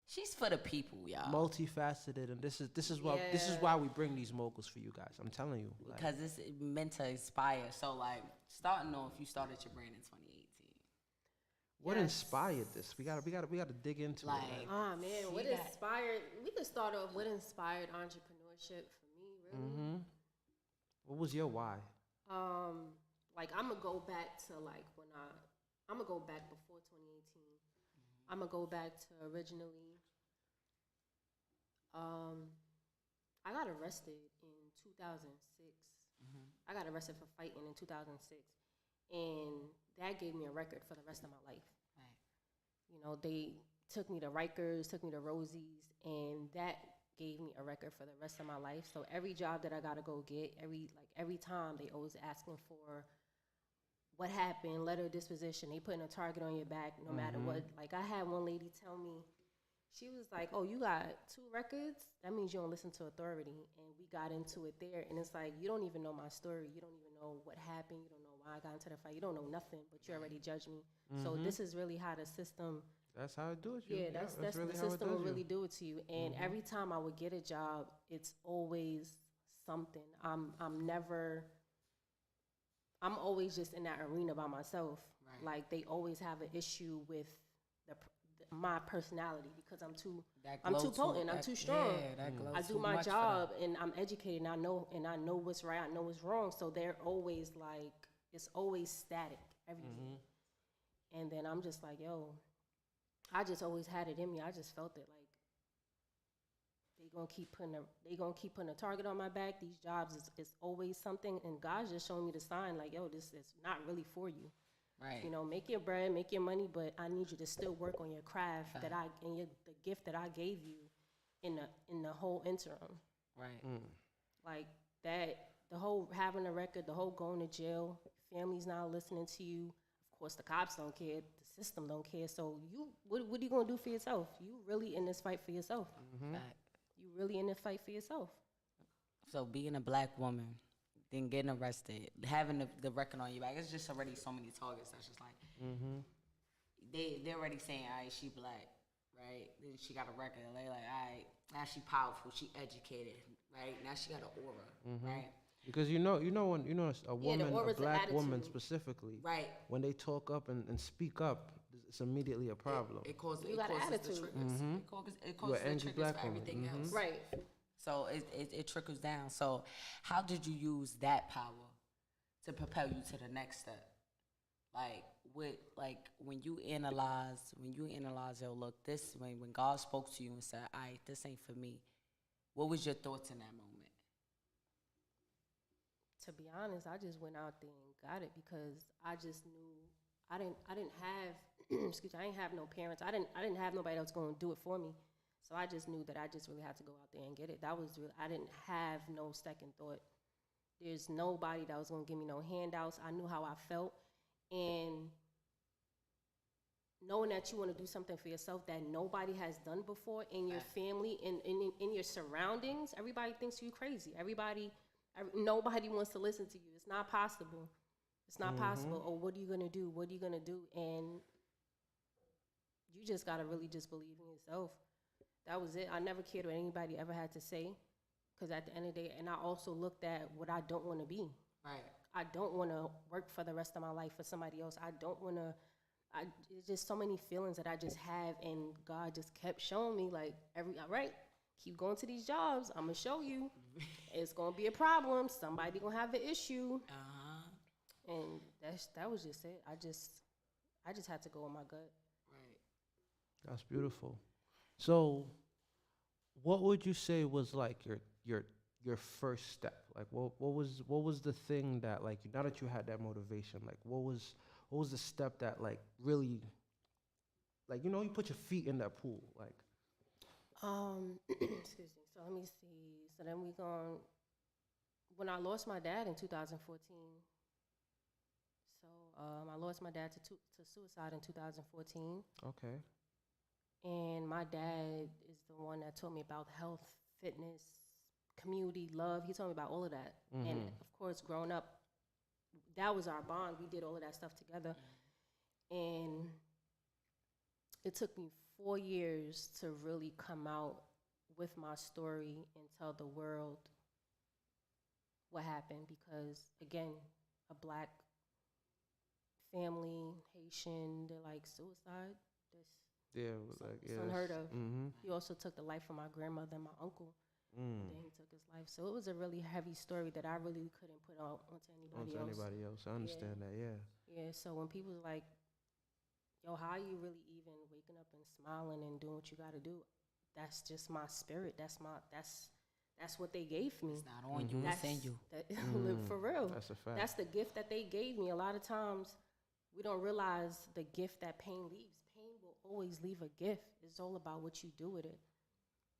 She's for the people, y'all. Multifaceted, and this is why we bring these moguls for you guys. I'm telling you, like, because it's meant to inspire. So like, starting off, you started your brand in 2018. What inspired this? We gotta dig into it. Like, man, what inspired? We could start off. What inspired entrepreneurship for me, really? What was your why? Like I'm gonna go back to like I'm gonna go back before 2018. I'm gonna go back to originally. I got arrested in 2006. I got arrested for fighting in 2006, and that gave me a record for the rest of my life. Right. You know, they took me to Rikers, took me to Rosie's, and that gave me a record for the rest of my life. So every job that I gotta go get, every time they always asking for what happened, letter of disposition. They putting a target on your back no matter what. Like I had one lady tell me, she was like, "Oh, you got 2 records? That means you don't listen to authority." And we got into it there. And it's like, you don't even know my story. You don't even know what happened. You don't know why I got into the fight. You don't know nothing, but you already judge me. So this is really how the system. That's how it do it. Yeah, that's really the system will really do it to you. And every time I would get a job, it's always something. I'm always just in that arena by myself. Right. Like they always have an issue with my personality because I'm too potent. I'm too strong. Yeah, I do my job and I'm educated and I know what's right. I know what's wrong. So they're always like, it's always static, everything. And then I'm just like, yo, I just always had it in me. I just felt it like they gonna keep putting a target on my back. These jobs is always something, and God's just showing me the sign like, yo, this is not really for you. Right. You know, make your bread, make your money, but I need you to still work on your craft the gift that I gave you in the whole interim. Right. Like that, the whole having a record, the whole going to jail, family's not listening to you. Of course, the cops don't care, the system don't care. So what are you gonna do for yourself? You really in this fight for yourself. You really in this fight for yourself. So being a black woman, then getting arrested, having the record on your back, it's just already so many targets. That's just like, they're already saying, all right, she black, right? Then she got a record. And they're like, all right, now she powerful, she educated, right? Now she got an aura, right? Because when a woman, a black woman specifically, right? When they talk up and speak up, it's immediately a problem. It causes the triggers. It causes the triggers for everything else, right? So it trickles down. So how did you use that power to propel you to the next step? When you analyze, yo, look, this when God spoke to you and said, all right, this ain't for me. What was your thoughts in that moment? To be honest, I just went out there and got it because I just knew I didn't have excuse me, I didn't have no parents. I didn't have nobody else going to do it for me. So I just knew that I just really had to go out there and get it. That was real. I didn't have no second thought. There's nobody that was going to give me no handouts. I knew how I felt. And knowing that you want to do something for yourself that nobody has done before in your family, in your surroundings, everybody thinks you crazy. Nobody wants to listen to you. It's not possible. It's not possible. Oh, what are you going to do? What are you going to do? And you just got to really just believe in yourself. That was it. I never cared what anybody ever had to say because at the end of the day, and I also looked at what I don't want to be. Right. I don't want to work for the rest of my life for somebody else. I don't want to. It's just so many feelings that I just have, and God just kept showing me like all right, keep going to these jobs. I'm gonna show you. It's gonna be a problem. Somebody gonna have an issue. And that was just it. I just had to go with my gut. Right. That's beautiful. So, what would you say was like your first step? Like, what was the thing that, like, now that you had that motivation, like, what was the step that, like, really, like, you put your feet in that pool, like? Excuse me. So let me see. So then when I lost my dad in 2014. So I lost my dad to suicide in 2014. Okay. And my dad is the one that told me about health, fitness, community, love. He told me about all of that. And of course, growing up, that was our bond. We did all of that stuff together. And it took me 4 years to really come out with my story and tell the world what happened, because again, a Black family, Haitian, they're like suicide. It's unheard of. He also took the life of my grandmother and my uncle. And then he took his life. So it was a really heavy story that I really couldn't put out onto anybody else. I understand that, yeah. Yeah, so when people was like, yo, how you really even waking up and smiling and doing what you got to do? That's just my spirit. That's what they gave me. It's not on you, it's in you. For real. That's a fact. That's the gift that they gave me. A lot of times we don't realize the gift that pain leaves. Pain will always leave a gift. It's all about what you do with it.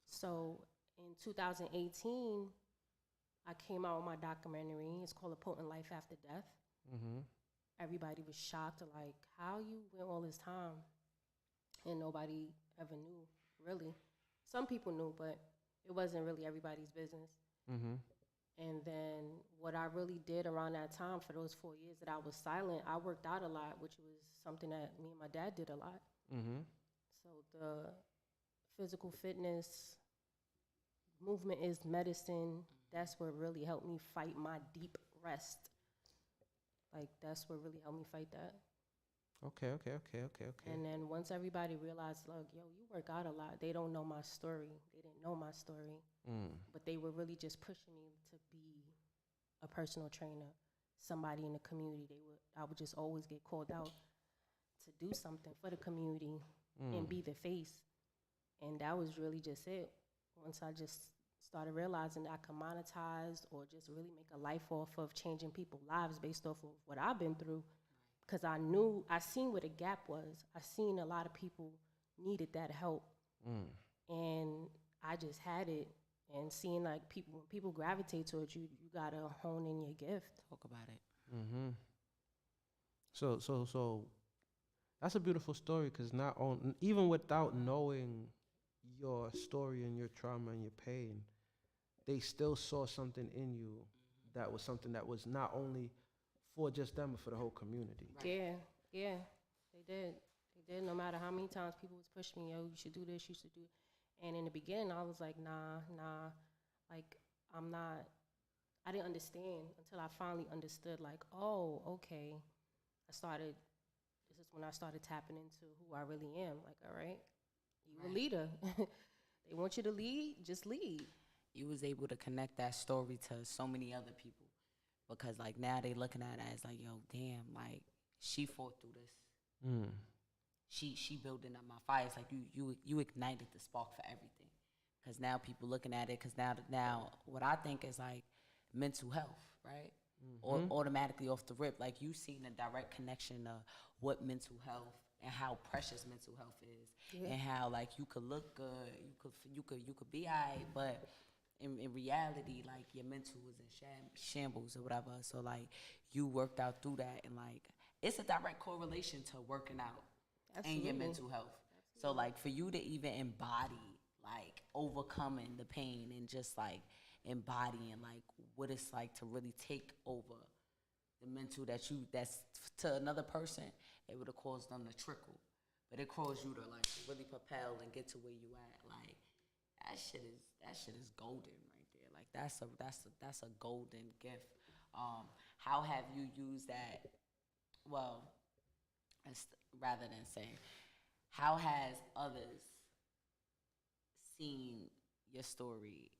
So in 2018, I came out with my documentary. It's called A Potent Life After Death. Everybody was shocked, like, how you went all this time and nobody ever knew, really. Some people knew, but it wasn't really everybody's business. And then what I really did around that time for those 4 years that I was silent, I worked out a lot, which was something that me and my dad did a lot. So the physical fitness, movement is medicine. That's what really helped me fight my deep rest. Like, that's what really helped me fight that. Okay. And then once everybody realized, look, yo, you work out a lot. They don't know my story. They didn't know my story. But they were really just pushing me to be a personal trainer, somebody in the community. I would just always get called out to do something for the community and be the face. And that was really just it. Once I just started realizing that I could monetize or just really make a life off of changing people's lives based off of what I've been through. Because I seen where the gap was. I seen a lot of people needed that help. And I just had it. And seeing like when people gravitate towards you, you gotta hone in your gift. Talk about it. So that's a beautiful story, because even without knowing your story and your trauma and your pain, they still saw something in you that was something that was not only for just them, but for the whole community. Right. Yeah, they did. No matter how many times people was pushing me, yo, you should do this, you should do it. And in the beginning, I was like, nah, like, I'm not, I didn't understand until I finally understood, like, oh, okay. This is when I started tapping into who I really am. Like, all right, you a leader. They want you to lead, just lead. You was able to connect that story to so many other people, because like now they looking at it as like, yo, damn, like she fought through this. She building up my fire. It's like you ignited the spark for everything, because now people looking at it. Because now what I think is like mental health, right? Or automatically off the rip, like you seen a direct connection of what mental health and how precious mental health is, and how like you could look good, you could be alright, but in reality, like your mental was in shambles or whatever. So like you worked out through that, and like it's a direct correlation to working out. Absolutely. And your mental health. Absolutely. So like for you to even embody like overcoming the pain and just like embodying like what it's like to really take over the mental that's to another person, it would have caused them to trickle, but it caused you to like really propel and get to where you at. Like that shit is golden right there. Like that's a golden gift. How have you used that? Well, rather than saying, how has others seen your story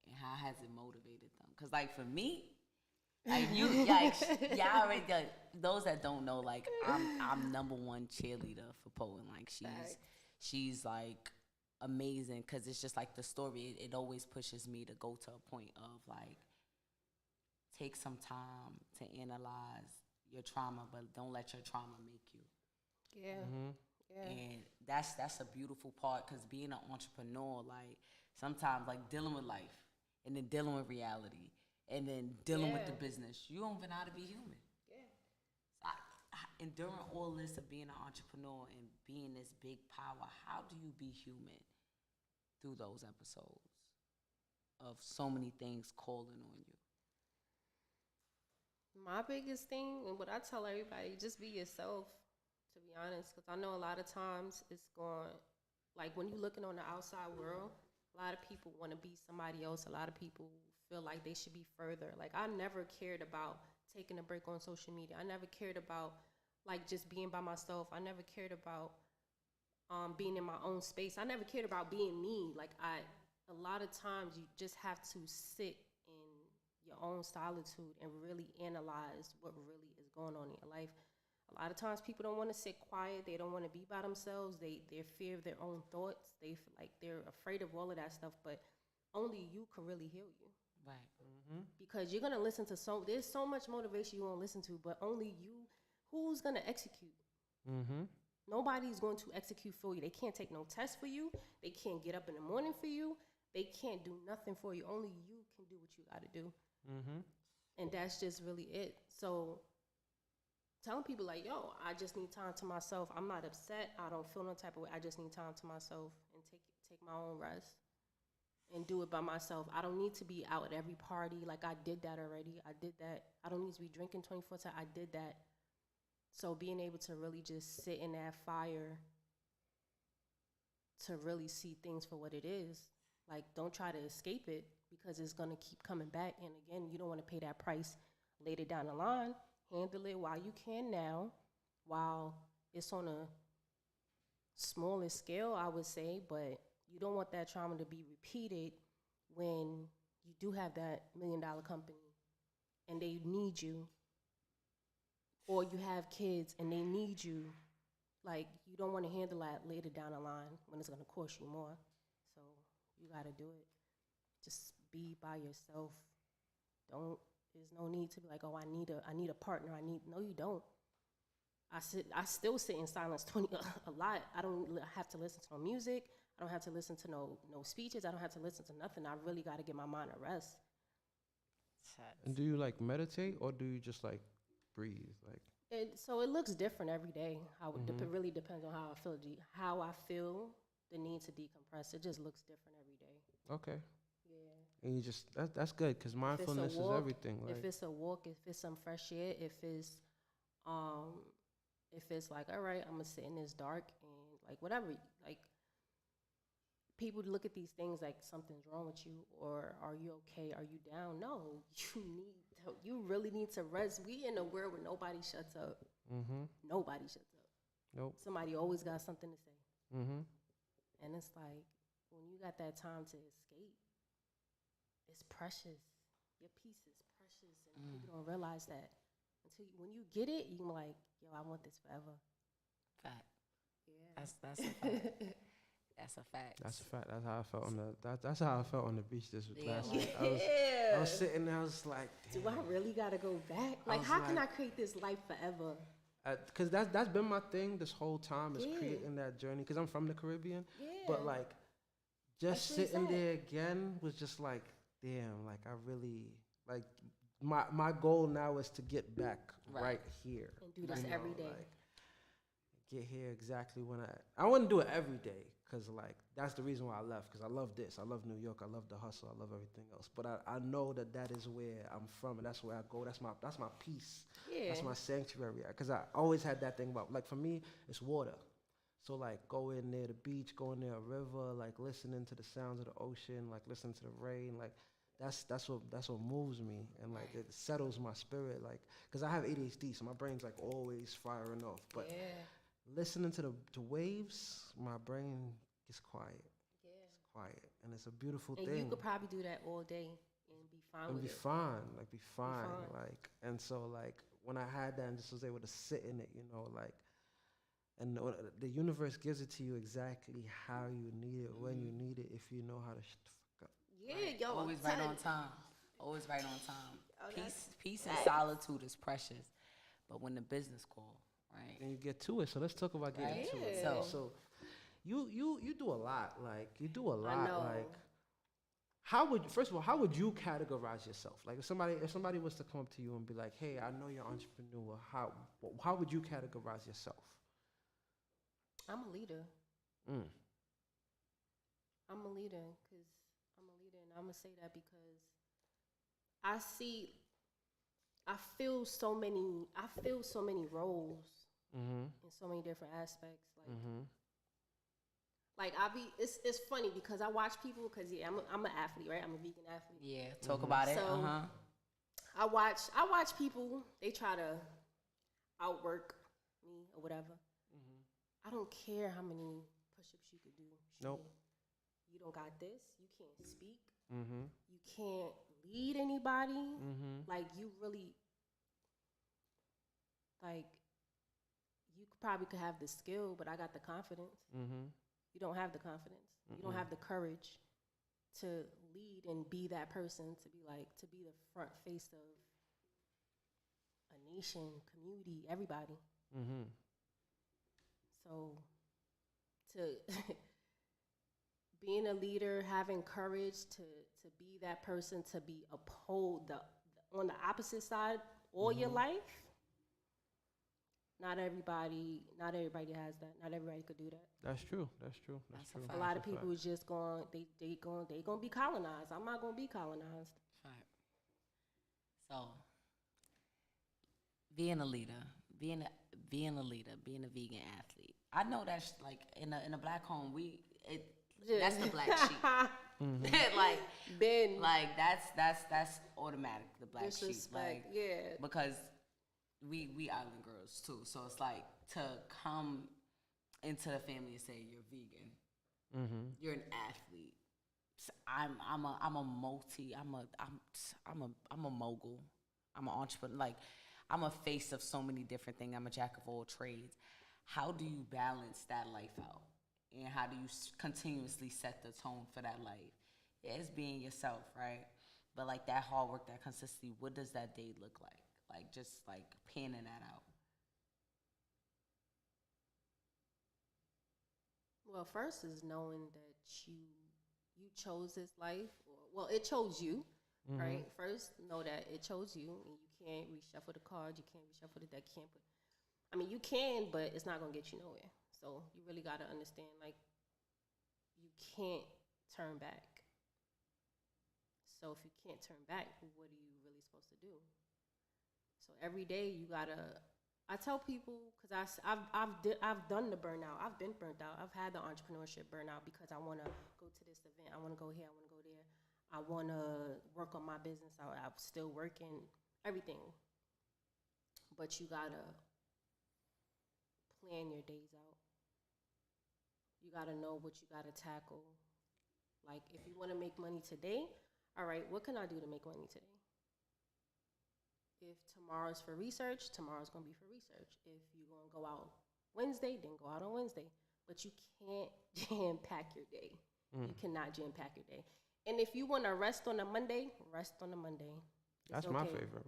and how has it motivated them? Because like for me, like you, like y'all already, like, those that don't know, like I'm number one cheerleader for Poe, and like she's like amazing, because it's just like the story. It always pushes me to go to a point of like take some time to analyze your trauma, but don't let your trauma make you. Yeah. And that's a beautiful part, because being an entrepreneur, like sometimes like dealing with life and then dealing with reality and then dealing with the business, you don't even know how to be human. So enduring all this of being an entrepreneur and being this big power, how do you be human through those episodes of so many things calling on you? My biggest thing, and what I tell everybody, just be yourself, to be honest, because I know a lot of times like when you're looking on the outside world, a lot of people want to be somebody else. A lot of people feel like they should be further. Like I never cared about taking a break on social media. I never cared about like just being by myself. I never cared about being in my own space. I never cared about being me. Like a lot of times you just have to sit in your own solitude and really analyze what really is going on in your life. A lot of times people don't want to sit quiet. They don't want to be by themselves. They're fear of their own thoughts. They feel like they're afraid of all of that stuff, but only you can really heal you. Right. Mm-hmm. Because you're going to listen to there's so much motivation you won't listen to, but only you, who's going to execute? Mm-hmm. Nobody's going to execute for you. They can't take no test for you. They can't get up in the morning for you. They can't do nothing for you. Only you can do what you got to do. Mm-hmm. And that's just really it. So telling people like, yo, I just need time to myself. I'm not upset. I don't feel no type of way. I just need time to myself and take my own rest and do it by myself. I don't need to be out at every party. Like I did that already. I did that. I don't need to be drinking 24/7. I did that. So being able to really just sit in that fire to really see things for what it is. Like don't try to escape it because it's going to keep coming back. And again, you don't want to pay that price later down the line. Handle it while you can now, while it's on a smaller scale, I would say, but you don't want that trauma to be repeated when you do have that $1 million company and they need you, or you have kids and they need you. Like, you don't want to handle that later down the line when it's going to cost you more. So you got to do it. Just be by yourself. There's no need to be like, oh, I need a partner. No, you don't. I still sit in silence a lot. I don't have to listen to no music. I don't have to listen to no speeches. I don't have to listen to nothing. I really got to get my mind at rest. And do you like meditate or do you just like breathe? Like so it looks different every day. It really depends on how I feel the need to decompress. It just looks different every day. Okay. Yeah. And you just that's good because mindfulness is everything. Like if it's a walk, if it's some fresh air, if it's like, all right, I'm gonna sit in this dark and like whatever. Like people look at these things like something's wrong with you, or are you okay? Are you down? No, you really need to rest. We in a world where nobody shuts up. Mm-hmm. Nobody shuts up. Nope. Somebody always got something to say. Mm-hmm. And it's like when you got that time to escape, it's precious. Your peace is precious, and people don't realize that until when you get it, you're like, yo, I want this forever. Fact. Yeah. That's a fact. That's a fact. That's a fact. That's how I felt on the. That's how I felt on the beach this last Yeah. week. I was sitting there. I was like, damn. Do I really gotta go back? Like, how can I create this life forever? Because that's been my thing this whole time is creating that journey. Because I'm from the Caribbean, but like, just sitting there again was just like, damn. Like I really like my goal now is to get back right here and do this every day. Like, get here exactly when I want to do it every day. Because, like, that's the reason why I left. Because I love this. I love New York. I love the hustle. I love everything else. But I know that is where I'm from. And that's where I go. That's my peace. Yeah. That's my sanctuary. Because I always had that thing about, like, for me, it's water. So, like, going near the beach, going near a river, like, listening to the sounds of the ocean, like, listening to the rain. Like, that's what moves me. And, like, it settles my spirit. Like, because I have ADHD. So my brain's, like, always firing off. But listening to the waves, my brain gets quiet. Yeah. It's quiet. And it's a beautiful thing. And you could probably do that all day and be fine with it. Be fine. Like, and so, like, when I had that and just was able to sit in it, you know, like, and the universe gives it to you exactly how you need it, when you need it, if you know how to shut the fuck up. Yeah, yo. Always right on time. Always right on time. Peace and solitude is precious. But when the business call, right? And you get to it. So let's talk about getting to it. So you do a lot. Like you do a lot. I know. Like first of all, how would you categorize yourself? Like if somebody was to come up to you and be like, "Hey, I know you're an entrepreneur. How would you categorize yourself?" I'm a leader. Mm. I'm a leader, and I'm gonna say that because I feel so many roles Mm-hmm. in so many different aspects. Like Like it's funny because I watch people because I'm an athlete, right? I'm a vegan athlete. Yeah, talk about it. So I watch people. They try to outwork me or whatever. I don't care how many push-ups you could do. Nope. You don't got this. You can't speak. You can't lead anybody. Like you really, like you probably could have the skill, but I got the confidence. You don't have the confidence. You don't have the courage to lead and be that person, to be the front face of a nation, community, everybody. So to being a leader, having courage to be that person, to be on the opposite side all your life. Not everybody has that. Not everybody could do that. That's true. That's true. A lot of people is just going. They going to be colonized. I'm not going to be colonized. Right. So, being a leader, being a vegan athlete. I know that's like in a black home. That's the black sheep. like that's automatic. The black sheep. Like, yeah. Because we island girls too, so it's like to come into the family and say you're vegan, you're an athlete. So I'm a mogul. I'm an entrepreneur. Like I'm a face of so many different things. I'm a jack of all trades. How do you balance that life out, and how do you continuously set the tone for that life? Yeah, it's being yourself, right? But like that hard work, that consistency. What does that day look like? Like, just, like, panning that out. Well, first is knowing that you chose this life. It chose you, right? First, know that it chose you, and you can't reshuffle the cards. You can't reshuffle the deck. You can, but it's not going to get you nowhere. So you really got to understand, like, you can't turn back. So if you can't turn back, what are you really supposed to do? So every day you gotta. I tell people because I've done the burnout. I've been burnt out. I've had the entrepreneurship burnout because I want to go to this event. I want to go here. I want to go there. I want to work on my business. I'm still working everything. But you gotta plan your days out. You gotta know what you gotta tackle. Like if you want to make money today, all right, what can I do to make money today? If tomorrow's for research, tomorrow's going to be for research. If you're going to go out Wednesday, then go out on Wednesday. But you can't jam-pack your day. You cannot jam-pack your day. And if you want to rest on a Monday, rest on a Monday. That's my favorite.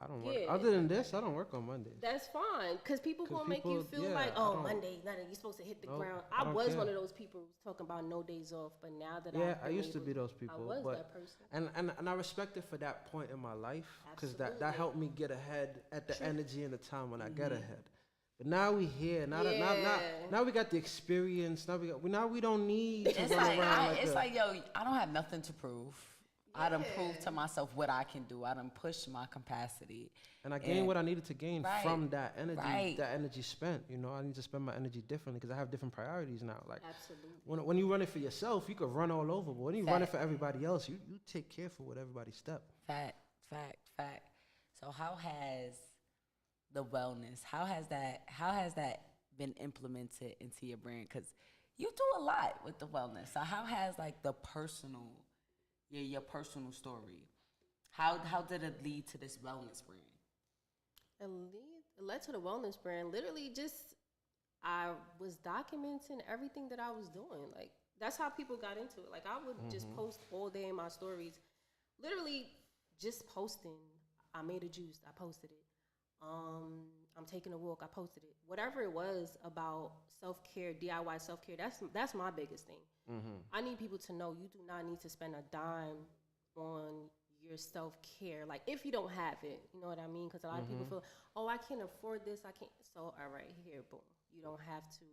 I don't work. Other than this, I don't work on Mondays. That's fine. Because people going to make you feel like, Monday, nothing. You're supposed to hit the ground. I was one of those people talking about no days off. But now that I used to be those people. I was that person. And I respect it for that point in my life. Because that helped me get ahead at the energy and the time when I get ahead. But now we here. Now we got the experience. Now we don't need to run around like yo, I don't have nothing to prove. I done proved to myself what I can do. I done pushed my capacity. And I gained what I needed to gain from that energy, that energy spent. You know, I need to spend my energy differently because I have different priorities now. Like, absolutely. When you run it for yourself, you could run all over. But when you run it for everybody else, you take careful with everybody's step. Fact. So how has the wellness, how has that been implemented into your brand? Because you do a lot with the wellness. So how has like the personal... your personal story. How did it lead to this wellness brand? It led to the wellness brand. Literally just, I was documenting everything that I was doing. Like, that's how people got into it. Like, I would just post all day in my stories. Literally just posting. I made a juice. I posted it. I'm taking a walk. I posted it. Whatever it was about self-care, DIY self-care, that's my biggest thing. I need people to know you do not need to spend a dime on your self-care. Like, if you don't have it, you know what I mean? Because a lot of people feel, I can't afford this. I can't. So, all right, here, boom. You don't have to.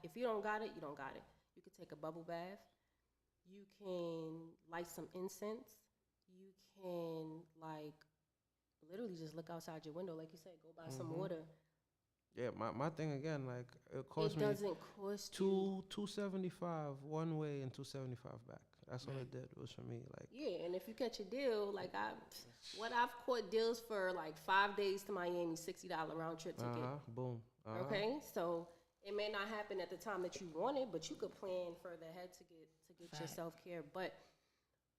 If you don't got it, you don't got it. You can take a bubble bath. You can light some incense. You can, like, literally just look outside your window, like you said, go buy some water. Yeah, my thing again, like it cost it me doesn't cost you. $275 one way and $275 back. That's all it did. It was for me. Like Yeah, and if you catch a deal, like I've caught deals for like 5 days to Miami, $60 round trip ticket. boom. Okay, so it may not happen at the time that you want it, but you could plan further ahead to get your self care. But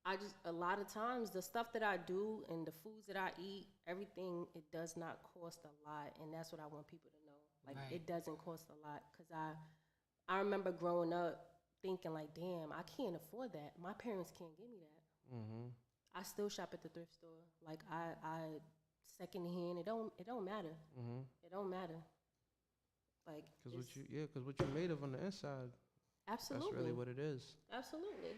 I just a lot of times the stuff that I do and the foods that I eat, everything it does not cost a lot, and that's what I want people to know. Like it doesn't cost a lot because I remember growing up thinking like, damn, I can't afford that. My parents can't give me that. I still shop at the thrift store. Like I secondhand. It don't matter. It don't matter. Like because what you made of on the inside. Absolutely. That's really what it is. Absolutely.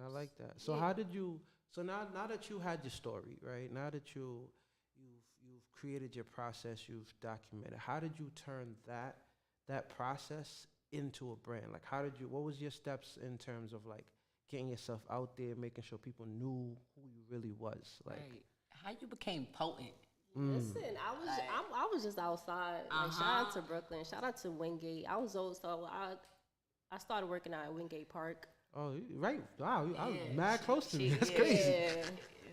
I like that. So how did you? So now that you had your story, right? Now that you've created your process, you've documented. How did you turn that process into a brand? Like, what was your steps in terms of like getting yourself out there, making sure people knew who you really was? Like, how you became potent? Listen, I was just outside. Like, shout out to Brooklyn, shout out to Wingate. I was old, so I started working out at Wingate Park. Oh, right. Wow, I was mad close to me. That's crazy. Yeah.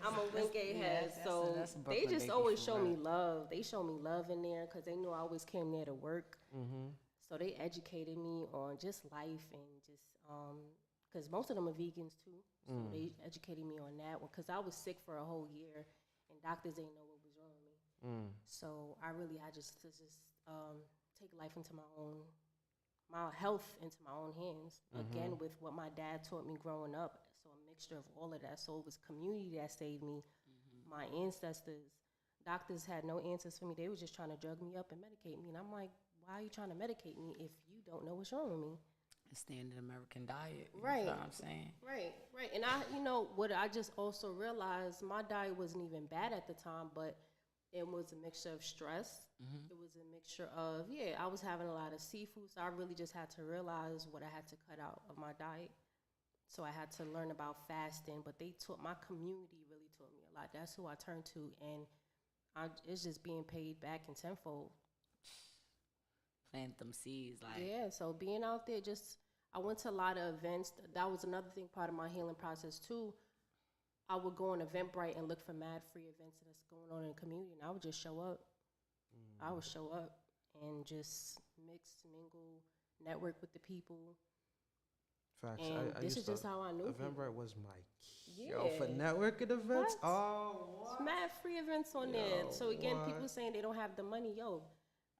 I'm a Wingate head, so they just always show me love. They show me love in there because they knew I always came there to work. So they educated me on just life and just because most of them are vegans too. So they educated me on that one because I was sick for a whole year and doctors didn't know what was wrong with me. So I just take life into my health into my own hands. Again, with what my dad taught me growing up. So a mixture of all of that. So it was community that saved me. My ancestors, doctors had no answers for me. They were just trying to drug me up and medicate me. And I'm like, why are you trying to medicate me if you don't know what's wrong with me? The standard American diet. Right. You know what I'm saying? Right. And what I just also realized, my diet wasn't even bad at the time, but it was a mixture of stress. It was a mixture of, I was having a lot of seafood, so I really just had to realize what I had to cut out of my diet. So I had to learn about fasting, but my community really taught me a lot. That's who I turned to, and it's just being paid back in tenfold. Plant them seeds, so being out there, I went to a lot of events. That was another thing, part of my healing process too. I would go on Eventbrite and look for mad free events that's going on in the community, and I would just show up. I would show up and just mix, mingle, network with the people. Facts. And this is just how I knew Eventbrite was my key. Yo, for networking events? What? Oh, what? It's mad free events on there. So again, people saying they don't have the money. Yo,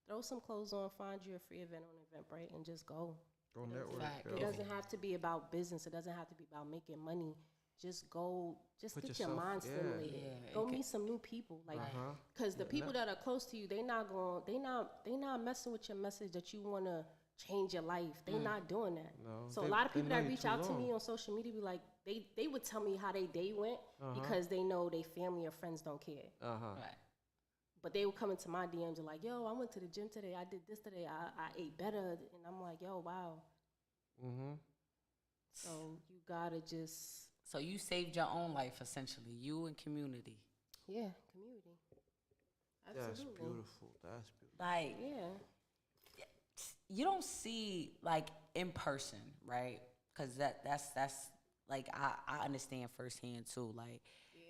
throw some clothes on, find you a free event on Eventbrite, and just go. Go network. It doesn't have to be about business. It doesn't have to be about making money. Just go. Just get your mind stimulated. Go meet some new people. Like, because the people that are close to you, they not messing with your message that you want to change your life. They not doing that. No, so a lot of people that reach out to me on social media be like, they would tell me how their day went because they know their family or friends don't care. Right. But they would come into my DMs and like, yo, I went to the gym today. I did this today. I ate better. And I'm like, yo, wow. So you gotta just. So you saved your own life, essentially. You and community. Yeah, community. Absolutely. That's beautiful. That's beautiful. Like, you don't see, like, in person, right? Because that's like, I understand firsthand, too. Like,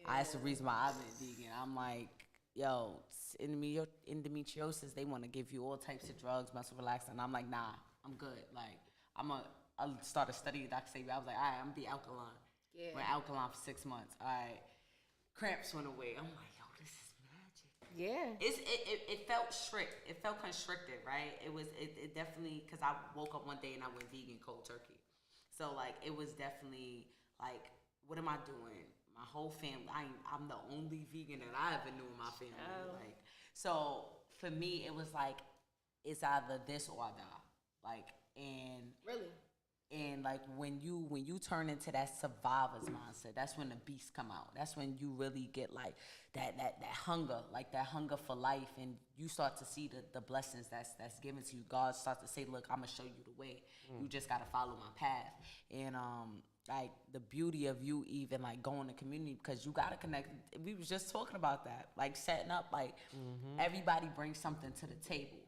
that's the reason why I've been vegan. I'm like, yo, endometriosis, they want to give you all types of drugs, muscle relaxant. I'm like, nah, I'm good. Like, I started studying Dr. Sabi. I was like, all right, I'm going to be alkaline. Went alkaline for 6 months. All right. Cramps went away. I'm like, yo, this is magic. Yeah. It felt strict. It felt constricted, right? It definitely, because I woke up one day and I went vegan cold turkey. So, like, it was definitely, like, what am I doing? My whole family, I'm the only vegan that I ever knew in my family. Like, so, for me, it was like, it's either this or I die. Like, and... Really? And like when you turn into that survivor's mindset, that's when the beasts come out. That's when you really get like that hunger, like that hunger for life, and you start to see the blessings that's given to you. God starts to say, "Look, I'm gonna show you the way. You just gotta follow my path." And like the beauty of you even like going to community because you gotta connect. We was just talking about that, like setting up, like everybody brings something to the table.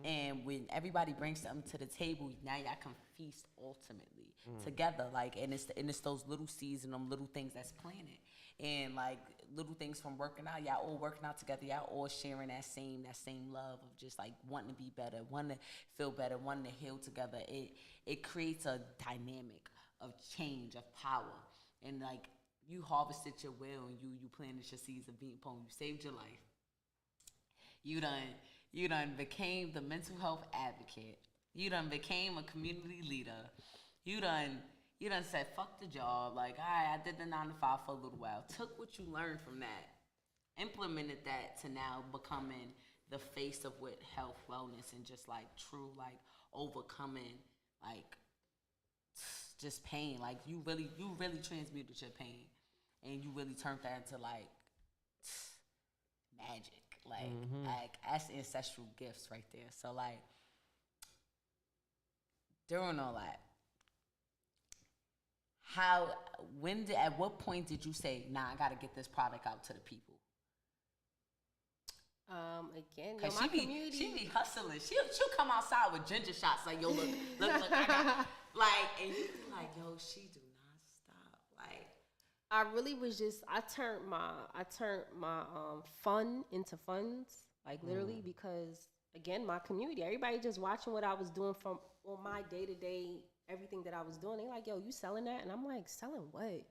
And when everybody brings something to the table, now y'all can feast ultimately together. Like, and it's those little seeds and them little things that's planted. And like little things from working out, y'all all working out together, y'all all sharing that same love of just like wanting to be better, wanting to feel better, wanting to heal together. It creates a dynamic of change, of power. And like you harvested your will and you planted your seeds of being poem. You saved your life. You done became the mental health advocate. You done became a community leader. You done said, fuck the job. Like, all right, I did the 9 to 5 for a little while. Took what you learned from that, implemented that to now becoming the face of what health, wellness, and just like true, like overcoming, like just pain. Like you really transmuted your pain, and you really turned that into like magic. Like that's ancestral gifts right there. So like during all that, at what point did you say, nah, I gotta get this product out to the people? Again, yo, my community, she be hustling. She'll come outside with ginger shots, like, yo, look, I got, like, and you be like, yo, she do not stop. Like, I really was just, I turned my fun into funds, like literally, because again, my community, everybody just watching what I was doing from on my day-to-day, everything that I was doing. They like, yo, you selling that? And I'm like, selling what?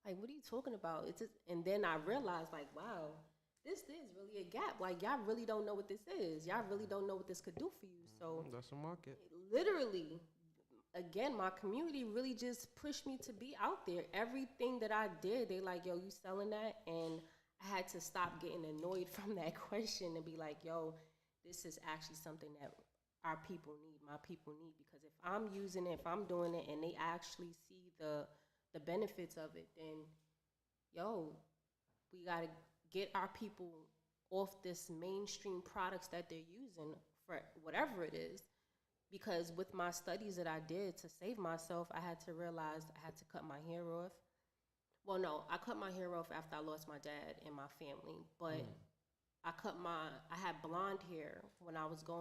Like, what are you talking about? It's just, and then I realized, like, wow, this is really a gap. Like, y'all really don't know what this is. Y'all really don't know what this could do for you. So that's a market. Literally, again, my community really just pushed me to be out there. Everything that I did, they like, yo, you selling that? And I had to stop getting annoyed from that question and be like, yo, this is actually something that our people need, my people need. Because if I'm using it, if I'm doing it, and they actually see the benefits of it, then, yo, we got to get our people off this mainstream products that they're using for whatever it is. Because with my studies that I did to save myself, I had to realize I had to cut my hair off. Well, no, I cut my hair off after I lost my dad and my family. But I had blonde hair when I was going